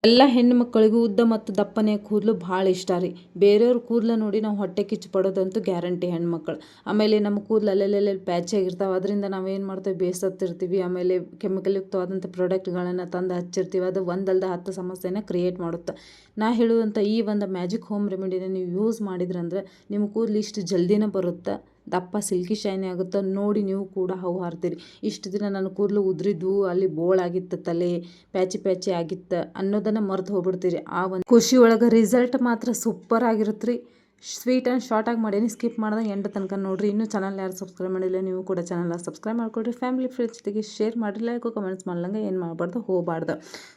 ಎಲ್ಲ ಹೆಣ್ಣು ಮಕ್ಕಳಿಗೂ ಉದ್ದ ಮತ್ತು ದಪ್ಪನೆಯ ಕೂದಲು ಭಾಳ ಇಷ್ಟ ರೀ. ಬೇರೆಯವ್ರ ಕೂದಲು ನೋಡಿ ನಾವು ಹೊಟ್ಟೆ ಕಿಚ್ಚು ಪಡೋದಂತೂ ಗ್ಯಾರಂಟಿ ಹೆಣ್ಮಕ್ಳು. ಆಮೇಲೆ ನಮ್ಮ ಕೂದಲು ಅಲ್ಲೆಲ್ಲೆಲ್ಲಿ ಪ್ಯಾಚ್ ಆಗಿರ್ತಾವೆ, ಅದರಿಂದ ನಾವೇನು ಮಾಡ್ತೇವೆ, ಬೇಸತ್ತಿರ್ತೀವಿ. ಆಮೇಲೆ ಕೆಮಿಕಲ್ ಯುಕ್ತವಾದಂಥ ಪ್ರಾಡಕ್ಟ್ಗಳನ್ನು ತಂದು ಹಚ್ಚಿರ್ತೀವಿ. ಅದು ಒಂದಲ್ದ 10 ಸಮಸ್ಯೆನ ಕ್ರಿಯೇಟ್ ಮಾಡುತ್ತೆ. ನಾ ಹೇಳುವಂಥ ಈ ಒಂದು ಮ್ಯಾಜಿಕ್ ಹೋಮ್ ರೆಮಿಡಿನ ನೀವು ಯೂಸ್ ಮಾಡಿದ್ರಂದ್ರೆ ನಿಮ್ಮ ಕೂದಲು ಇಷ್ಟು ಜಲ್ದಿನೇ ಬರುತ್ತೆ, ದಪ್ಪ ಸಿಲ್ಕಿ ಶೈನಿ ಆಗುತ್ತೆ. ನೋಡಿ ನೀವು ಕೂಡ ಹವು ಹಾರ್ತೀರಿ. ಇಷ್ಟು ದಿನ ನನ್ನ ಕೂದಲು ಉದ್ರಿದ್ವು, ಅಲ್ಲಿ ಬೋಳಾಗಿತ್ತು, ತಲೆ ಪ್ಯಾಚಿ ಪ್ಯಾಚಿ ಆಗಿತ್ತು ಅನ್ನೋದನ್ನು ಮರೆತು ಹೋಗ್ಬಿಡ್ತೀರಿ. ಆ ಒಂದು ಖುಷಿ ಒಳಗೆ ರಿಸಲ್ಟ್ ಮಾತ್ರ ಸೂಪರ್ ಆಗಿರುತ್ತೆ ರೀ. ಸ್ವೀಟ್ ಆ್ಯಂಡ್ ಶಾರ್ಟಾಗಿ ಮಾಡೀನಿ, ಸ್ಕಿಪ್ ಮಾಡಿದಾಗ ಎಂಡ್ ತನಕ ನೋಡಿರಿ. ಇನ್ನೂ ಚಾನಲ್ ಯಾರು ಸಬ್ಸ್ಕ್ರೈಬ್ ಮಾಡಿಲ್ಲ, ನೀವು ಕೂಡ ಚಾನಲ್ನ ಸಬ್ಸ್ಕ್ರೈಬ್ ಮಾಡ್ಕೊಳ್ರಿ. ಫ್ಯಾಮಿಲಿ ಫ್ರೆಂಡ್ಸ್ ಜೊತೆಗೆ ಶೇರ್ ಮಾಡಿರಿ, ಲೈಕ್ ಕಮೆಂಟ್ಸ್ ಮಾಡ್ಲಂಗೆ ಏನು ಮಾಡಬಾರ್ದು, ಹೋಗಬಾರ್ದು.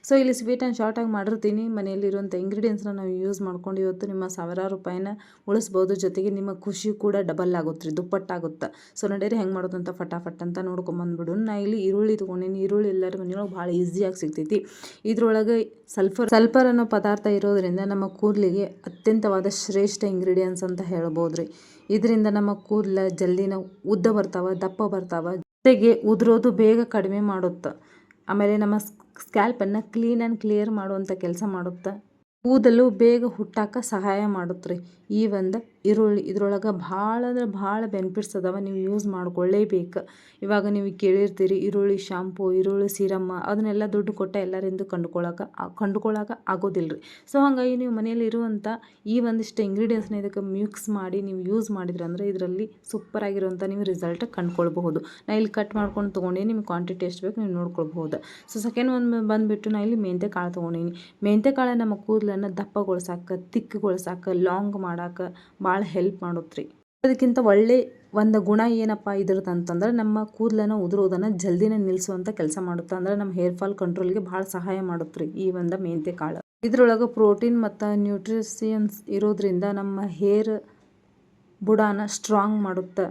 ಸೊ ಇಲ್ಲಿ ಸ್ವೀಟ್ ಆ್ಯಂಡ್ ಶಾರ್ಟಾಗಿ ಮಾಡಿರ್ತೀನಿ. ಮನೆಯಲ್ಲಿರುವಂಥ ಇಂಗ್ರೀಡಿಯೆಂಟ್ಸ್ನ ನಾವು ಯೂಸ್ ಮಾಡ್ಕೊಂಡು ಇವತ್ತು ನಿಮ್ಮ ಸಾವಿರಾರು ರೂಪಾಯಿನ ಉಳಿಸ್ಬೋದು. ಜೊತೆಗೆ ನಿಮ್ಮ ಖುಷಿ ಕೂಡ ಡಬಲ್ ಆಗುತ್ತೆ ರೀ, ದುಪ್ಪಟ್ಟಾಗುತ್ತೆ. ಸೊ ನಡೀರಿ ಹೆಂಗೆ ಮಾಡೋದು ಅಂತ ಫಟಾಫಟ್ ಅಂತ ನೋಡ್ಕೊಂಬಂದ್ಬಿಡು. ನಾ ಇಲ್ಲಿ ಈರುಳ್ಳಿ ತೊಗೊಂಡಿನಿ. ಈರುಳ್ಳಿ ಎಲ್ಲರ ಮನೆಯೊಳಗೆ ಭಾಳ ಈಸಿಯಾಗಿ ಸಿಗ್ತೈತಿ. ಇದ್ರೊಳಗೆ ಸಲ್ಫರ್ ಅನ್ನೋ ಪದಾರ್ಥ ಇರೋದ್ರಿಂದ ನಮ್ಮ ಕೂದಲಿಗೆ ಅತ್ಯಂತವಾದ ಶ್ರೇಷ್ಠ ಇಂಗ್ರೀಡಿಯೆಂಟ್ಸ್ ಅಂತ ಹೇಳ್ಬೋದು ರೀ. ಇದರಿಂದ ನಮ್ಮ ಕೂದಲು ಜಲ್ದಿನ ಉದ್ದ ಬರ್ತಾವೆ, ದಪ್ಪ ಬರ್ತಾವೆ. ಜೊತೆಗೆ ಉದುರೋದು ಬೇಗ ಕಡಿಮೆ ಮಾಡುತ್ತೆ. ಆಮೇಲೆ ನಮ್ಮ ಸ್ಕ್ಯಾಲ್ಪನ್ನು ಕ್ಲೀನ್ ಆ್ಯಂಡ್ ಕ್ಲಿಯರ್ ಮಾಡುವಂಥ ಕೆಲಸ ಮಾಡುತ್ತೆ. ಕೂದಲು ಬೇಗ ಹುಟ್ಟಾಕ ಸಹಾಯ ಮಾಡುತ್ತೆ ರೀ ಈ ಒಂದು ಈರುಳ್ಳಿ. ಇದ್ರೊಳಗೆ ಭಾಳ ಅಂದ್ರೆ ಭಾಳ ಬೆನಿಫಿಟ್ಸ್ ಅದಾವೆ, ನೀವು ಯೂಸ್ ಮಾಡ್ಕೊಳ್ಳೇಬೇಕು. ಇವಾಗ ನೀವು ಕೇಳಿರ್ತೀರಿ ಈರುಳ್ಳಿ ಶಾಂಪು, ಈರುಳ್ಳಿ ಸೀರಮ್ಮ, ಅದನ್ನೆಲ್ಲ ದುಡ್ಡು ಕೊಟ್ಟು ಎಲ್ಲರಿಂದ ಕಂಡುಕೊಳ್ಳೋಕೆ ಆಗೋದಿಲ್ಲ ರೀ. ಸೊ ಹಾಗಾಗಿ ನೀವು ಮನೆಯಲ್ಲಿ ಇರುವಂಥ ಈ ಒಂದಿಷ್ಟು ಇಂಗ್ರೀಡಿಯೆಂಟ್ಸ್ನ ಇದಕ್ಕೆ ಮಿಕ್ಸ್ ಮಾಡಿ ನೀವು ಯೂಸ್ ಮಾಡಿದ್ರಂದ್ರೆ ಇದರಲ್ಲಿ ಸೂಪರ್ ಆಗಿರುವಂಥ ನೀವು ರಿಸಲ್ಟ್ ಕಂಡುಕೊಳ್ಬಹುದು. ನಾ ಇಲ್ಲಿ ಕಟ್ ಮಾಡ್ಕೊಂಡು ತೊಗೊಂಡು ನಿಮ್ಗೆ ಕ್ವಾಂಟಿಟಿ ಎಷ್ಟು ಬೇಕು ನೀವು ನೋಡ್ಕೊಳ್ಬಹುದು. ಸೊ ಸೆಕೆಂಡ್ ಒಂದು ಬಂದುಬಿಟ್ಟು ನಾ ಇಲ್ಲಿ ಮೆಂತ್ಯ ಕಾಳು ತೊಗೊಂಡಿನಿ. ಮೆಂತ್ಯ ಕಾಳು ನಮ್ಮ ಕೂದಲನ್ನು ದಪ್ಪಗೊಳ್ಸಾಕ, ತಿಕ್ಕಗೊಳ್ಸಾಕ, ಲಾಂಗ್ ಮಾಡೋಕೆ ಭಾಳ ಹೆಲ್ಪ್ ಮಾಡುತ್ತೆ ರೀ. ಅದಕ್ಕಿಂತ ಒಳ್ಳೆ ಒಂದು ಗುಣ ಏನಪ್ಪ ಇದ್ರದ್ದು ಅಂತಂದ್ರೆ ನಮ್ಮ ಕೂದಲನ್ನು ಉದುರೋದನ್ನು ಜಲ್ದಿನೇ ನಿಲ್ಲಿಸುವಂಥ ಕೆಲಸ ಮಾಡುತ್ತೆ. ಅಂದರೆ ನಮ್ಮ ಹೇರ್ ಫಾಲ್ ಕಂಟ್ರೋಲ್ಗೆ ಭಾಳ ಸಹಾಯ ಮಾಡುತ್ತೆ ರೀ ಈ ಒಂದು ಮೆಂತ್ಯ ಕಾಳು. ಇದ್ರೊಳಗೆ ಪ್ರೋಟೀನ್ ಮತ್ತು ನ್ಯೂಟ್ರಿಷನ್ಸ್ ಇರೋದ್ರಿಂದ ನಮ್ಮ ಹೇರ್ ಬುಡಾನ ಸ್ಟ್ರಾಂಗ್ ಮಾಡುತ್ತೆ.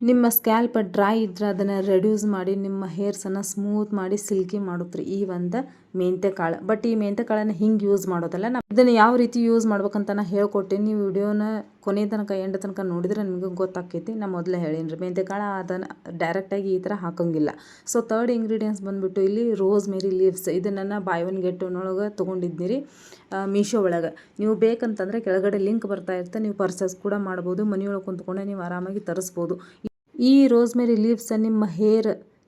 ನಿಮ್ಮ ಸ್ಕ್ಯಾಲ್ಪ್ ಡ್ರೈ ಇದ್ರೆ ಅದನ್ನು ರೆಡ್ಯೂಸ್ ಮಾಡಿ ನಿಮ್ಮ ಹೇರ್ಸನ್ನು ಸ್ಮೂತ್ ಮಾಡಿ ಸಿಲ್ಕಿ ಮಾಡುತ್ತೆ ರೀ ಈ ಒಂದು ಮೆಂತ್ಯ ಕಾಳು. ಬಟ್ ಈ ಮೆಂತ್ಯ ಕಾಳನ್ನು ಹಿಂಗೆ ಯೂಸ್ ಮಾಡೋದಲ್ಲ, ಇದನ್ನು ಯಾವ ರೀತಿ ಯೂಸ್ ಮಾಡ್ಬೇಕಂತ ನಾನು ಹೇಳ್ಕೊಟ್ಟೆ. ನೀವು ವಿಡಿಯೋನ ಕೊನೆ ತನಕ ಎಂಡ್ ತನಕ ನೋಡಿದ್ರೆ ನಿಮಗೆ ಗೊತ್ತಾಕೈತಿ. ನಾನು ಮೊದಲೇ ಹೇಳೀನಿ ರೀ, ಮೆಂತ್ಯ ಕಾಳು ಅದನ್ನು ಡೈರೆಕ್ಟಾಗಿ ಈ ಥರ ಹಾಕೋಂಗಿಲ್ಲ. ಸೊ ಥರ್ಡ್ ಇಂಗ್ರೀಡಿಯೆಂಟ್ಸ್ ಬಂದುಬಿಟ್ಟು ಇಲ್ಲಿ ರೋಸ್ ಮೇರಿ ಲೀವ್ಸ್. ಇದನ್ನು ಬೈ ಒನ್ ಗೆಟ್ ಒನ್ ಒಳಗೆ ತೊಗೊಂಡಿದ್ನಿ ರೀ ಮೀಶೋ ಒಳಗೆ. ನೀವು ಬೇಕಂತಂದರೆ ಕೆಳಗಡೆ ಲಿಂಕ್ ಬರ್ತಾ ಇರುತ್ತೆ, ನೀವು ಪರ್ಚೇಸ್ ಕೂಡ ಮಾಡ್ಬೋದು. ಮನೆಯೊಳಗೆ ಕುಂತ್ಕೊಂಡೆ ನೀವು ಆರಾಮಾಗಿ ತರಿಸ್ಬೋದು. ಈ ರೋಸ್ಮೇರಿ ಲೀವ್ಸ್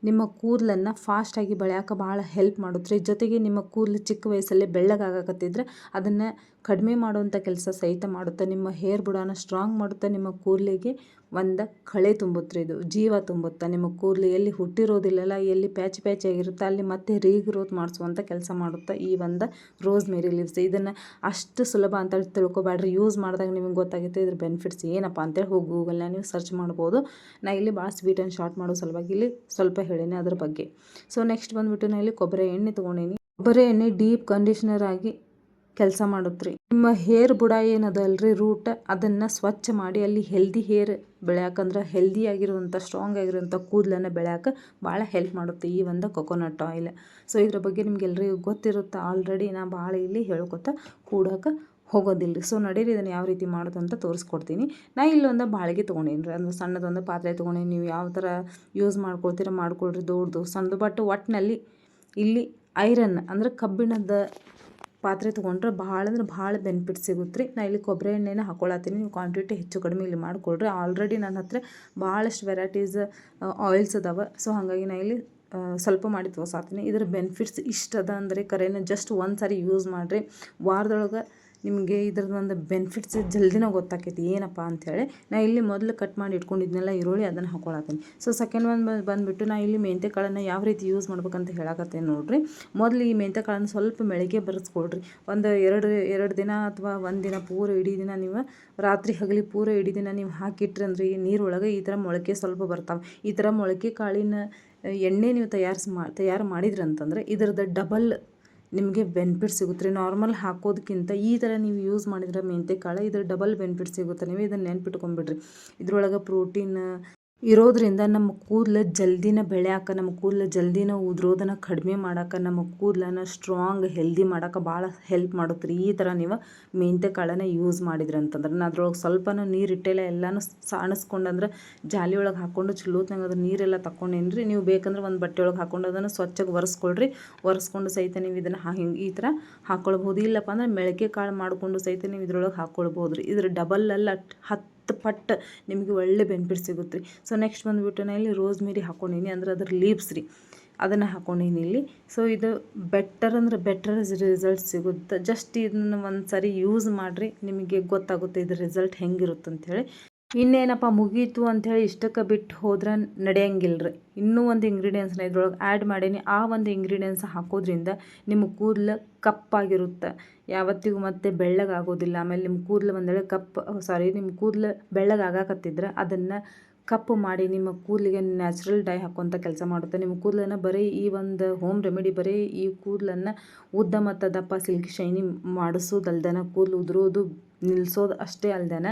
ನಿಮ್ಮ ಕೂದಲನ್ನು ಫಾಸ್ಟಾಗಿ ಬೆಳೆಯೋಕೆ ಭಾಳ ಹೆಲ್ಪ್ ಮಾಡುತ್ತೆ ರೀ. ಜೊತೆಗೆ ನಿಮ್ಮ ಕೂದಲು ಚಿಕ್ಕ ವಯಸ್ಸಲ್ಲೇ ಬೆಳ್ಳಗಾಗಕತ್ತಿದ್ರೆ ಅದನ್ನು ಕಡಿಮೆ ಮಾಡುವಂಥ ಕೆಲಸ ಸಹಿತ ಮಾಡುತ್ತೆ. ನಿಮ್ಮ ಹೇರ್ ಬುಡಾನ ಸ್ಟ್ರಾಂಗ್ ಮಾಡುತ್ತೆ. ನಿಮ್ಮ ಕೂದಲಿಗೆ ಒಂದು ಕಳೆ ತುಂಬುತ್ತೆ ರೀ, ಇದು ಜೀವ ತುಂಬುತ್ತೆ. ನಿಮ್ಮ ಕೂದಲು ಎಲ್ಲಿ ಹುಟ್ಟಿರೋದಿಲ್ಲಲ್ಲ, ಎಲ್ಲಿ ಪ್ಯಾಚ್ ಪ್ಯಾಚ್ ಆಗಿರುತ್ತೆ ಅಲ್ಲಿ ಮತ್ತೆ ರೀಗ್ರೋತ್ ಮಾಡಿಸುವಂಥ ಕೆಲಸ ಮಾಡುತ್ತೆ ಈ ಒಂದು ರೋಸ್ ಮೇರಿ ಲೀವ್ಸ್. ಇದನ್ನು ಅಷ್ಟು ಸುಲಭ ಅಂತ ತಿಳ್ಕೊಬೇಡ್ರಿ. ಯೂಸ್ ಮಾಡಿದಾಗ ನಿಮಗೆ ಗೊತ್ತಾಗುತ್ತೆ ಇದ್ರ ಬೆನಿಫಿಟ್ಸ್ ಏನಪ್ಪ ಅಂತೇಳಿ. ಹೋಗಿ ಗೂಗಲ್ನ ನೀವು ಸರ್ಚ್ ಮಾಡ್ಬೋದು. ನಾ ಇಲ್ಲಿ ಭಾಳ ಸ್ವೀಟ್ ಆ್ಯಂಡ್ ಶಾರ್ಟ್ ಮಾಡೋ ಸಲುವಾಗಿ ಇಲ್ಲಿ ಸ್ವಲ್ಪ ಹೇಳೀನಿ ಅದ್ರ ಬಗ್ಗೆ. ಸೊ ನೆಕ್ಸ್ಟ್ ಬಂದುಬಿಟ್ಟು ನಾ ಇಲ್ಲಿ ಕೊಬ್ಬರಿ ಎಣ್ಣೆ ತೊಗೊಂಡೀನಿ. ಕೊಬ್ಬರಿ ಎಣ್ಣೆ ಡೀಪ್ ಕಂಡೀಷ್ನರ್ ಆಗಿ ಕೆಲಸ ಮಾಡುತ್ತೆ ರೀ. ನಿಮ್ಮ ಹೇರ್ ಬುಡ ಏನದಲ್ರಿ ರೂಟ್, ಅದನ್ನು ಸ್ವಚ್ಛ ಮಾಡಿ ಅಲ್ಲಿ ಹೆಲ್ದಿ ಹೇರ್ ಬೆಳೆಯೋಕಂದ್ರೆ ಹೆಲ್ದಿ ಆಗಿರುವಂಥ ಸ್ಟ್ರಾಂಗ್ ಆಗಿರುವಂಥ ಕೂದಲನ್ನು ಬೆಳೆಯೋಕೆ ಭಾಳ ಹೆಲ್ಪ್ ಮಾಡುತ್ತೆ ಈ ಒಂದು ಕೊಕೊನಟ್ ಆಯಿಲ್. ಸೊ ಇದ್ರ ಬಗ್ಗೆ ನಿಮ್ಗೆಲ್ರಿಗೂ ಗೊತ್ತಿರುತ್ತೆ ಆಲ್ರೆಡಿ. ನಾ ಭಾಳ ಇಲ್ಲಿ ಹೇಳ್ಕೊತ ಕೂಡೋಕೆ ಹೋಗೋದಿಲ್ಲ ರೀ. ಸೊ ನಡೀರಿ ಇದನ್ನು ಯಾವ ರೀತಿ ಮಾಡೋದು ಅಂತ ತೋರಿಸ್ಕೊಡ್ತೀನಿ. ನಾ ಇಲ್ಲೊಂದು ಬಾಳಿಗೆ ತೊಗೊಂಡೀನಿ ರೀ, ಒಂದು ಸಣ್ಣದೊಂದು ಪಾತ್ರೆ ತೊಗೊಂಡೀನಿ. ನೀವು ಯಾವ ಥರ ಯೂಸ್ ಮಾಡ್ಕೊಳ್ತೀರ ಮಾಡ್ಕೊಳ್ರಿ, ದೊಡ್ಡದು ಸಣ್ಣದು. ಬಟ್ ಒಟ್ಟಿನಲ್ಲಿ ಇಲ್ಲಿ ಐರನ್ ಅಂದರೆ ಕಬ್ಬಿಣದ ಪಾತ್ರೆ ತೊಗೊಂಡ್ರೆ ಭಾಳ ಅಂದ್ರೆ ಭಾಳ ಬೆನಿಫಿಟ್ ಸಿಗುತ್ತೆ ರೀ. ನಾ ಇಲ್ಲಿ ಕೊಬ್ಬರಿ ಎಣ್ಣೆನ ಹಾಕ್ಕೊಳತ್ತೀನಿ. ನೀವು ಕ್ವಾಂಟಿಟಿ ಹೆಚ್ಚು ಕಡಿಮೆ ಇಲ್ಲಿ ಮಾಡಿಕೊಳ್ರಿ. ಆಲ್ರೆಡಿ ನನ್ನ ಹತ್ರ ಭಾಳಷ್ಟು ವೆರೈಟೀಸ್ ಆಯಿಲ್ಸ್ ಅದಾವೆ. ಸೊ ಹಾಗಾಗಿ ನಾ ಇಲ್ಲಿ ಸ್ವಲ್ಪ ಮಾಡಿ ತೋರ್ಸಾತೀನಿ. ಇದರ ಬೆನಿಫಿಟ್ಸ್ ಇಷ್ಟದ ಅಂದರೆ ಕರೆನ ಜಸ್ಟ್ ಒಂದು ಸಾರಿ ಯೂಸ್ ಮಾಡಿರಿ. ವಾರದೊಳಗೆ ನಿಮಗೆ ಇದ್ರದ್ದು ಒಂದು ಬೆನಿಫಿಟ್ಸ್ ಜಲ್ದಿನ ಗೊತ್ತಾಕೈತಿ ಏನಪ್ಪ ಅಂಥೇಳಿ. ನಾ ಇಲ್ಲಿ ಮೊದಲು ಕಟ್ ಮಾಡಿ ಇಟ್ಕೊಂಡಿದ್ನೆಲ್ಲ ಈರುಳ್ಳಿ ಅದನ್ನು ಹಾಕ್ಕೊಳತ್ತೀನಿ. ಸೊ ಸೆಕೆಂಡ್ ಒಂದು ಬಂದುಬಿಟ್ಟು ನಾ ಇಲ್ಲಿ ಮೆಂತ್ಯ ಕಾಳನ್ನು ಯಾವ ರೀತಿ ಯೂಸ್ ಮಾಡ್ಬೇಕಂತ ಹೇಳಕತ್ತೇನೆ ನೋಡಿರಿ. ಮೊದಲು ಈ ಮೆಂತ್ಯ ಕಾಳನ್ನು ಸ್ವಲ್ಪ ಮೆಳಗೆ ಬರೆಸ್ಕೊಳ್ರಿ. ಒಂದು ಎರಡು ದಿನ ಅಥವಾ ಒಂದು ದಿನ ಪೂರ ಇಡೀ ದಿನ ನೀವು ರಾತ್ರಿ ಹಗಲಿ ಪೂರ ಇಡೀ ದಿನ ನೀವು ಹಾಕಿಟ್ರಿ ಅಂದ್ರೆ ಈ ನೀರೊಳಗೆ ಈ ಥರ ಮೊಳಕೆ ಸ್ವಲ್ಪ ಬರ್ತಾವೆ. ಈ ಥರ ಮೊಳಕೆ ಕಾಳಿನ ಎಣ್ಣೆ ನೀವು ತಯಾರು ಮಾಡಿದ್ರಂತಂದ್ರೆ ಇದ್ರದ್ದು ಡಬಲ್ ನಿಮಗೆ ಬೆನಿಫಿಟ್ ಸಿಗುತ್ತೆ ರೀ. ನಾರ್ಮಲ್ ಹಾಕೋದಕ್ಕಿಂತ ಈ ಥರ ನೀವು ಯೂಸ್ ಮಾಡಿದ್ರೆ ಮೆಂತ್ಯ ಕಾಳು ಇದ್ರ ಡಬಲ್ ಬೆನಿಫಿಟ್ ಸಿಗುತ್ತೆ. ನೀವು ಇದನ್ನು ನೆನ್ಪಿಟ್ಕೊಂಡ್ಬಿಡ್ರಿ. ಇದ್ರೊಳಗೆ ಪ್ರೋಟೀನ್ ಇರೋದ್ರಿಂದ ನಮ್ಮ ಕೂದಲು ಜಲ್ದಿನ ಬೆಳ್ಯಾಕ, ನಮ್ಮ ಕೂದಲು ಜಲ್ದಿನ ಉದುರೋದನ್ನು ಕಡಿಮೆ ಮಾಡೋಕೆ, ನಮ್ಮ ಕೂದಲನ್ನು ಸ್ಟ್ರಾಂಗ್ ಹೆಲ್ದಿ ಮಾಡೋಕೆ ಭಾಳ ಹೆಲ್ಪ್ ಮಾಡುತ್ತೆ ರೀ. ಈ ಥರ ನೀವು ಮೆಂತ್ಯ ಕಾಳನ್ನು ಯೂಸ್ ಮಾಡಿದ್ರಿ ಅಂತಂದ್ರೆ, ನಾನು ಅದ್ರೊಳಗೆ ಸ್ವಲ್ಪನೂ ನೀರು ಇಟ್ಟಿಲ್ಲ, ಎಲ್ಲನೂ ಸಾಣಿಸ್ಕೊಂಡಂದ್ರೆ ಜಾಲಿ ಒಳಗೆ ಹಾಕ್ಕೊಂಡು ಚಲೋತ್ನಾಗ ಅದ್ರ ನೀರೆಲ್ಲ ತಗೊಂಡೇನಿ ರೀ. ನೀವು ಬೇಕಂದ್ರೆ ಒಂದು ಬಟ್ಟೆ ಒಳಗೆ ಹಾಕ್ಕೊಂಡು ಅದನ್ನು ಸ್ವಚ್ಛಗೆ ಒರೆಸ್ಕೊಳ್ರಿ. ಒರೆಸ್ಕೊಂಡು ಸಹಿತ ನೀವು ಇದನ್ನು ಹಿಂಗೆ ಈ ಥರ ಹಾಕ್ಕೊಳ್ಬೋದು. ಇಲ್ಲಪ್ಪ ಅಂದ್ರೆ ಮೆಳಕೆ ಕಾಳು ಮಾಡಿಕೊಂಡು ಸಹಿತ ನೀವು ಇದ್ರೊಳಗೆ ಹಾಕ್ಕೊಳ್ಬೋದು ರೀ. ಇದ್ರ ಡಬಲ್ ಅಲ್ಲ 10 ಪಟ್ಟು ನಿಮಗೆ ಒಳ್ಳೆ ಬೆನಿಫಿಟ್ ಸಿಗುತ್ತೆ ರೀ. ಸೊ ನೆಕ್ಸ್ಟ್ ಬಂದುಬಿಟ್ಟು ನಾನು ಇಲ್ಲಿ ರೋಸ್ಮೇರಿ ಹಾಕ್ಕೊಂಡೀನಿ, ಅಂದ್ರೆ ಅದ್ರ ಲೀವ್ಸ್ ರೀ, ಅದನ್ನು ಹಾಕ್ಕೊಂಡೀನಿ ಇಲ್ಲಿ. ಸೊ ಇದು ಬೆಟರ್ ಅಂದ್ರೆ ಬೆಟರ್ ರಿಸಲ್ಟ್ ಸಿಗುತ್ತೆ. ಜಸ್ಟ್ ಇದನ್ನು ಒಂದು ಸಾರಿ ಯೂಸ್ ಮಾಡಿರಿ, ನಿಮಗೆ ಗೊತ್ತಾಗುತ್ತೆ ಇದ್ರ ರಿಸಲ್ಟ್ ಹೆಂಗಿರುತ್ತೆ ಅಂಥೇಳಿ. ಇನ್ನೇನಪ್ಪ ಮುಗೀತು ಅಂಥೇಳಿ ಇಷ್ಟಕ್ಕೆ ಬಿಟ್ಟು ಹೋದ್ರೆ ನಡೆಯಂಗಿಲ್ಲ ರೀ. ಇನ್ನೂ ಒಂದು ಇಂಗ್ರೀಡಿಯೆಂಟ್ಸ್ನ ಇದ್ರೊಳಗೆ ಆ್ಯಡ್ ಮಾಡೀನಿ. ಆ ಒಂದು ಇಂಗ್ರೀಡಿಯೆಂಟ್ಸ್ ಹಾಕೋದ್ರಿಂದ ನಿಮ್ಮ ಕೂದಲು ಕಪ್ಪಾಗಿರುತ್ತೆ, ಯಾವತ್ತಿಗೂ ಮತ್ತೆ ಬೆಳ್ಳಗಾಗೋದಿಲ್ಲ. ಆಮೇಲೆ ನಿಮ್ಮ ಕೂದಲು ಒಂದೇಳೆ ನಿಮ್ಮ ಕೂದಲು ಬೆಳ್ಳಗಾಗಕತ್ತಿದ್ರೆ ಅದನ್ನು ಕಪ್ಪು ಮಾಡಿ ನಿಮ್ಮ ಕೂದಲಿಗೆ ನ್ಯಾಚುರಲ್ ಡೈ ಹಾಕುವಂಥ ಕೆಲಸ ಮಾಡುತ್ತೆ. ನಿಮ್ಮ ಕೂದಲನ್ನು ಬರೀ ಈ ಒಂದು ಹೋಮ್ ರೆಮಿಡಿ ಬರೀ ಈ ಕೂದಲನ್ನು ಉದ್ದ ಮತ್ತು ದಪ್ಪ ಸಿಲ್ಕಿ ಶೈನಿ ಮಾಡಿಸೋದಲ್ದನ, ಕೂದಲು ಉದುರೋದು ನಿಲ್ಲಿಸೋದು ಅಷ್ಟೇ ಅಲ್ದನ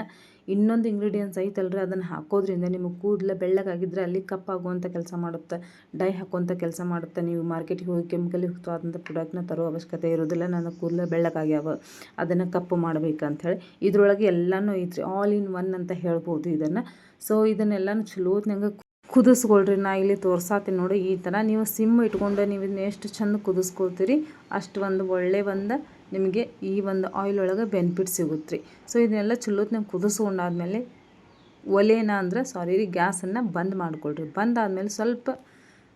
ಇನ್ನೊಂದು ಇಂಗ್ರೀಡಿಯೆಂಟ್ಸ್ ಐತಲ್ರಿ, ಅದನ್ನು ಹಾಕೋದ್ರಿಂದ ನಿಮ್ಮ ಕೂದಲು ಬೆಳ್ಳಗಾಗಿದ್ದರೆ ಅಲ್ಲಿ ಕಪ್ಪಾಗುವಂಥ ಕೆಲಸ ಮಾಡುತ್ತೆ, ಡೈ ಹಾಕುವಂಥ ಕೆಲಸ ಮಾಡುತ್ತೆ. ನೀವು ಮಾರ್ಕೆಟಿಗೆ ಹೋಗಿ ಕೆಮಿಕಲ್ ಯುಕ್ತವಾದಂಥ ಪ್ರಾಡಕ್ಟ್ನ ತರೋ ಅವಶ್ಯಕತೆ ಇರೋದಿಲ್ಲ. ನನ್ನ ಕೂದಲು ಬೆಳ್ಳಗಾಗ್ಯಾವ, ಅದನ್ನು ಕಪ್ಪು ಮಾಡ್ಬೇಕಂಥೇಳಿ ಇದ್ರೊಳಗೆ ಎಲ್ಲನೂ ಐತ್ರಿ, ಆಲ್ ಇನ್ ಒನ್ ಅಂತ ಹೇಳ್ಬೋದು ಇದನ್ನು. ಸೊ ಇದನ್ನೆಲ್ಲನೂ ಚಲೋತ್ನಾಗ ಕುದಿಸ್ಕೊಳ್ರಿ. ನಾ ಇಲ್ಲಿ ತೋರ್ಸಾತೀನಿ ನೋಡಿ, ಈ ಥರ ನೀವು ಸಿಮ್ ಇಟ್ಕೊಂಡು ನೀವು ಇದನ್ನ ಎಷ್ಟು ಚಂದ ಕುದಿಸ್ಕೊಳ್ತೀರಿ ಅಷ್ಟು ಒಂದು ಒಳ್ಳೆ ನಿಮಗೆ ಈ ಒಂದು ಆಯಿಲ್ ಒಳಗೆ ಬೆನಿಫಿಟ್ ಸಿಗುತ್ತೆ ರೀ. ಸೊ ಇದನ್ನೆಲ್ಲ ಚಲೋತ್ನಾಗ ಕುದಿಸ್ಕೊಂಡಾದ್ಮೇಲೆ ಗ್ಯಾಸನ್ನು ಬಂದ್ ಮಾಡ್ಕೊಳ್ರಿ. ಬಂದಾದ್ಮೇಲೆ ಸ್ವಲ್ಪ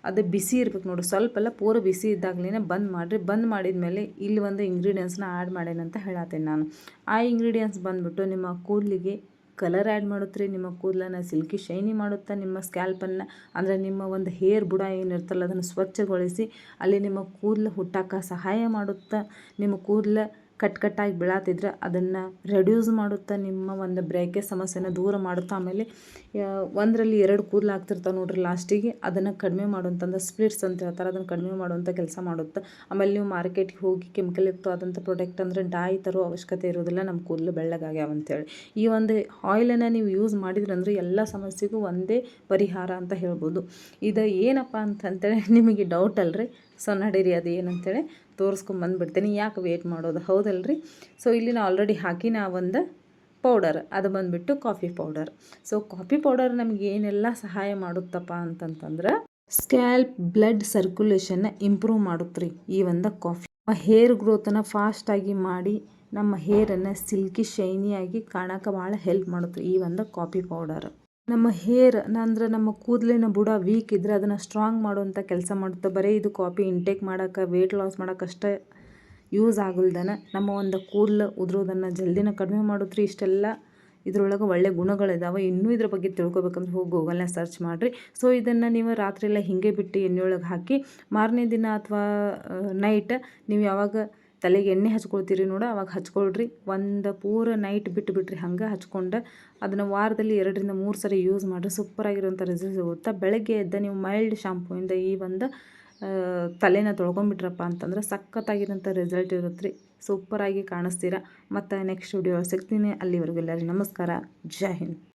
ಅದು ಬಿಸಿ ಇರ್ಬೇಕು ನೋಡಿ, ಸ್ವಲ್ಪ ಎಲ್ಲ ಪೂರ ಬಿಸಿ ಇದ್ದಾಗಲೇ ಬಂದ್ ಮಾಡಿರಿ. ಬಂದ್ ಮಾಡಿದ್ಮೇಲೆ ಇಲ್ಲಿ ಒಂದು ಇಂಗ್ರೀಡಿಯೆಂಟ್ಸ್ನ ಆ್ಯಡ್ ಮಾಡೇನಂತ ಹೇಳತ್ತೇನೆ ನಾನು. ಆ ಇಂಗ್ರೀಡಿಯೆಂಟ್ಸ್ ಬಂದುಬಿಟ್ಟು ನಿಮ್ಮ ಕೂದಲಿಗೆ ಕಲರ್ ಆ್ಯಡ್ ಮಾಡುತ್ತೆ ರೀ, ನಿಮ್ಮ ಕೂದಲನ್ನು ಸಿಲ್ಕಿ ಶೈನಿ ಮಾಡುತ್ತೆ, ನಿಮ್ಮ ಸ್ಕ್ಯಾಲ್ಪನ್ನು ಅಂದರೆ ನಿಮ್ಮ ಒಂದು ಹೇರ್ ಬುಡ ಏನಿರ್ತಲ್ಲ ಅದನ್ನು ಸ್ವಚ್ಛಗೊಳಿಸಿ ಅಲ್ಲಿ ನಿಮ್ಮ ಕೂದಲು ಹುಟ್ಟಕ್ಕೆ ಸಹಾಯ ಮಾಡುತ್ತೆ. ನಿಮ್ಮ ಕೂದಲು ಕಟ್ಟಾಗಿ ಬೀಳಾತಿದ್ರೆ ಅದನ್ನು ರೆಡ್ಯೂಸ್ ಮಾಡುತ್ತೆ, ನಿಮ್ಮ ಒಂದು ಬ್ರೇಕೇಜ್ ಸಮಸ್ಯೆನ ದೂರ ಮಾಡುತ್ತೆ. ಆಮೇಲೆ ಒಂದರಲ್ಲಿ 2 ಕೂದಲು ಆಗ್ತಿರ್ತಾವೆ ನೋಡ್ರಿ ಲಾಸ್ಟಿಗೆ, ಅದನ್ನು ಕಡಿಮೆ ಮಾಡುವಂಥದ್ದು ಸ್ಪ್ಲಿಟ್ಸ್ ಅಂತ ಹೇಳ್ತಾರೆ, ಅದನ್ನು ಕಡಿಮೆ ಮಾಡುವಂಥ ಕೆಲಸ ಮಾಡುತ್ತೆ. ಆಮೇಲೆ ನೀವು ಮಾರ್ಕೆಟ್ಗೆ ಹೋಗಿ ಕೆಮಿಕಲ್ ಯುಕ್ತವಾದಂಥ ಪ್ರಾಡಕ್ಟ್ ಅಂದರೆ ಡೈ ತರೋ ಅವಶ್ಯಕತೆ ಇರೋದಿಲ್ಲ, ನಮ್ಮ ಕೂದಲು ಬೆಳ್ಳಗಾಗ್ಯಾವ ಅಂತೇಳಿ. ಈ ಒಂದು ಆಯಿಲನ್ನು ನೀವು ಯೂಸ್ ಮಾಡಿದ್ರಿ ಅಂದರೆ ಎಲ್ಲ ಸಮಸ್ಯೆಗೂ ಒಂದೇ ಪರಿಹಾರ ಅಂತ ಹೇಳ್ಬೋದು. ಇದು ಏನಪ್ಪ ಅಂತಂತೇಳಿ ನಿಮಗೆ ಡೌಟ್ ಅಲ್ರಿ. ಸೊ ನಡೀರಿ ಅದು ಏನಂತೇಳಿ ತೋರಿಸ್ಕೊಂಬಂದುಬಿಡ್ತೀನಿ, ಯಾಕೆ ವೇಟ್ ಮಾಡೋದು, ಹೌದಲ್ರಿ. ಸೊ ಇಲ್ಲಿ ನಾನು ಆಲ್ರೆಡಿ ಹಾಕಿ ಒಂದು ಪೌಡರ್, ಅದು ಬಂದುಬಿಟ್ಟು coffee powder. So coffee powder ನಮಗೆ ಏನೆಲ್ಲ ಸಹಾಯ ಮಾಡುತ್ತಪ್ಪ ಅಂತಂತಂದ್ರೆ ಸ್ಕ್ಯಾಲ್ಪ್ ಬ್ಲಡ್ ಸರ್ಕ್ಯುಲೇಷನ್ನ ಇಂಪ್ರೂವ್ ಮಾಡುತ್ತೆ ರೀ ಈ ಒಂದು ಕಾಫಿ. ಹೇರ್ ಗ್ರೋತನ್ನು ಫಾಸ್ಟಾಗಿ ಮಾಡಿ ನಮ್ಮ ಹೇರನ್ನು ಸಿಲ್ಕಿ ಶೈನಿಯಾಗಿ ಕಾಣೋಕೆ ಭಾಳ ಹೆಲ್ಪ್ ಮಾಡುತ್ತೆ ಈ ಒಂದು ಕಾಫಿ ಪೌಡರ್. ನಮ್ಮ ಹೇರ್ ಅಂದ್ರೆ ನಮ್ಮ ಕೂದಲಿನ ಬುಡ ವೀಕ್ ಇದ್ದರೆ ಅದನ್ನು ಸ್ಟ್ರಾಂಗ್ ಮಾಡುವಂಥ ಕೆಲಸ ಮಾಡುತ್ತೆ. ಬರೀ ಇದು ಕಾಫಿ ಇಂಟೇಕ್ ಮಾಡೋಕೆ ವೆಯ್ಟ್ ಲಾಸ್ ಮಾಡೋಕ್ಕಷ್ಟೇ ಯೂಸ್ ಆಗಲ್ದನ ನಮ್ಮ ಒಂದು ಕೂದಲು ಉದುರೋದನ್ನು ಜಲ್ದಿನ ಕಡಿಮೆ ಮಾಡುತ್ತೆ. ಇಷ್ಟೆಲ್ಲ ಇದ್ರೊಳಗೆ ಒಳ್ಳೆ ಗುಣಗಳಿದ್ದಾವೆ. ಇನ್ನೂ ಇದ್ರ ಬಗ್ಗೆ ತಿಳ್ಕೊಬೇಕಂದ್ರೆ ಹೋಗಿ ಗೂಗಲ್ನಾಗ ಸರ್ಚ್ ಮಾಡಿರಿ. ಸೊ ಇದನ್ನು ನೀವು ರಾತ್ರಿ ಎಲ್ಲ ಹಿಂಗೆ ಬಿಟ್ಟು ಎಣ್ಣೆಯೊಳಗೆ ಹಾಕಿ ಮಾರನೇ ದಿನ ಅಥವಾ ನೈಟ್ ನೀವು ಯಾವಾಗ ತಲೆಗೆ ಎಣ್ಣೆ ಹಚ್ಕೊಳ್ತೀರಿ ನೋಡು ಅವಾಗ ಹಚ್ಕೊಳ್ರಿ. ಒಂದು ಪೂರ ನೈಟ್ ಬಿಟ್ಬಿಟ್ರಿ ಹಂಗೆ ಹಚ್ಕೊಂಡು ಅದನ್ನು ವಾರದಲ್ಲಿ 2ರಿಂದ 3 ಸರಿ ಯೂಸ್ ಮಾಡಿರಿ. ಸೂಪರಾಗಿರೋಂಥ ರಿಸಲ್ಟ್ ಸಿಗುತ್ತೆ. ಬೆಳಗ್ಗೆ ಎದ್ದ ನೀವು ಮೈಲ್ಡ್ ಶಾಂಪೂಯಿಂದ ಈ ಒಂದು ತಲೆನ ತೊಳ್ಕೊಂಬಿಟ್ರಪ್ಪ ಅಂತಂದ್ರೆ ಸಖತ್ತಾಗಿರೋಂಥ ರಿಸಲ್ಟ್ ಇರುತ್ತೆ ರೀ, ಸೂಪರಾಗಿ ಕಾಣಿಸ್ತೀರ. ಮತ್ತು ನೆಕ್ಸ್ಟ್ ವಿಡಿಯೋ ಸಿಗ್ತೀನಿ. ಅಲ್ಲಿವರೆಗೂ ಎಲ್ಲರಿಗೂ ನಮಸ್ಕಾರ, ಜೈ ಹಿಂದ್.